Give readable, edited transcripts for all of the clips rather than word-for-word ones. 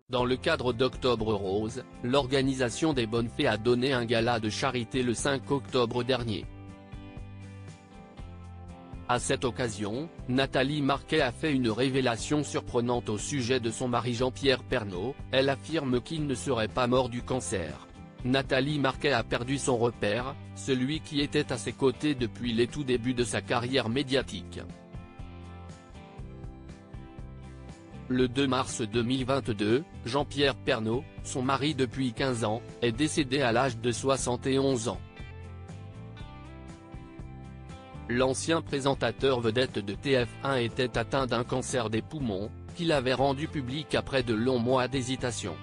Dans le cadre d'Octobre Rose, l'organisation des Bonnes Fées a donné un gala de charité le 5 octobre dernier. À cette occasion, Nathalie Marquet a fait une révélation surprenante au sujet de son mari Jean-Pierre Pernaut. Elle affirme qu'il ne serait pas mort du cancer. Nathalie Marquet a perdu son repère, celui qui était à ses côtés depuis les tout débuts de sa carrière médiatique. Le 2 mars 2022, Jean-Pierre Pernaut, son mari depuis 15 ans, est décédé à l'âge de 71 ans. L'ancien présentateur vedette de TF1 était atteint d'un cancer des poumons, qu'il avait rendu public après de longs mois d'hésitation.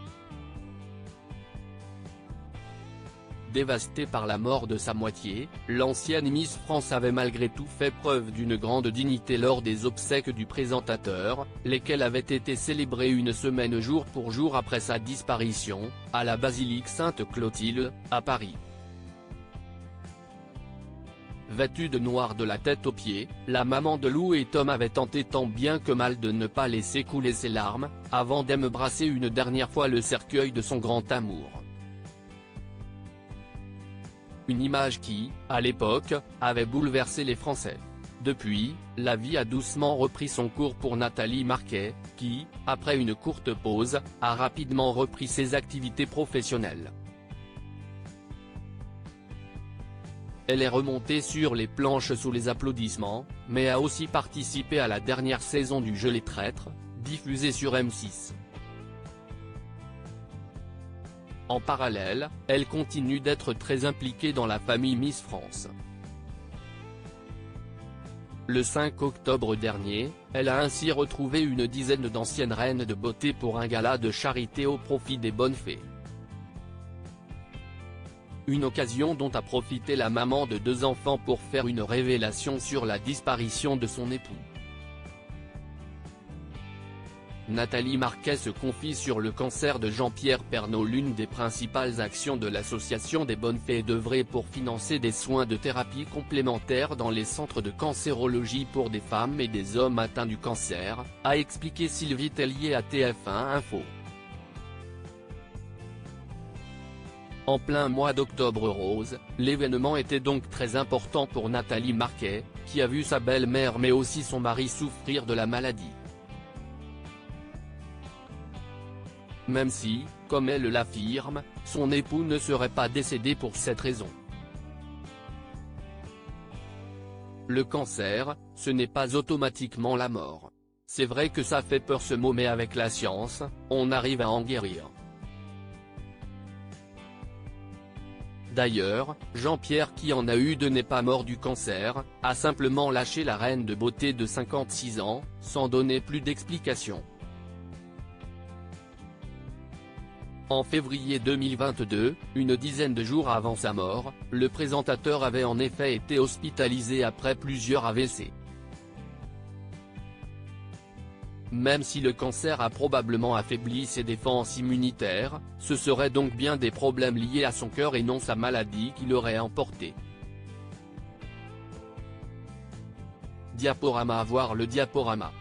Dévasté par la mort de sa moitié, l'ancienne Miss France avait malgré tout fait preuve d'une grande dignité lors des obsèques du présentateur, lesquelles avaient été célébrées une semaine jour pour jour après sa disparition, à la basilique Sainte-Clotilde, à Paris. Vêtue de noir de la tête aux pieds, la maman de Lou et Tom avait tenté tant bien que mal de ne pas laisser couler ses larmes, avant d'embrasser une dernière fois le cercueil de son grand amour. Une image qui, à l'époque, avait bouleversé les Français. Depuis, la vie a doucement repris son cours pour Nathalie Marquet, qui, après une courte pause, a rapidement repris ses activités professionnelles. Elle est remontée sur les planches sous les applaudissements, mais a aussi participé à la dernière saison du jeu Les Traîtres, diffusée sur M6. En parallèle, elle continue d'être très impliquée dans la famille Miss France. Le 5 octobre dernier, elle a ainsi retrouvé une dizaine d'anciennes reines de beauté pour un gala de charité au profit des Bonnes Fées. Une occasion dont a profité la maman de 2 enfants pour faire une révélation sur la disparition de son époux. Nathalie Marquet se confie sur le cancer de Jean-Pierre Pernaut. L'une des principales actions de l'association des Bonnes Fées est d'œuvrer pour financer des soins de thérapie complémentaires dans les centres de cancérologie pour des femmes et des hommes atteints du cancer, a expliqué Sylvie Tellier à TF1 Info. En plein mois d'Octobre Rose, l'événement était donc très important pour Nathalie Marquet, qui a vu sa belle-mère mais aussi son mari souffrir de la maladie. Même si, comme elle l'affirme, son époux ne serait pas décédé pour cette raison. Le cancer, ce n'est pas automatiquement la mort. C'est vrai que ça fait peur ce mot, mais avec la science, on arrive à en guérir. D'ailleurs, Jean-Pierre, qui en a eu 2, n'est pas mort du cancer, a simplement lâché la reine de beauté de 56 ans, sans donner plus d'explications. En février 2022, une dizaine de jours avant sa mort, le présentateur avait en effet été hospitalisé après plusieurs AVC. Même si le cancer a probablement affaibli ses défenses immunitaires, ce seraient donc bien des problèmes liés à son cœur et non sa maladie qui l'aurait emporté. Diaporama. Voir le diaporama.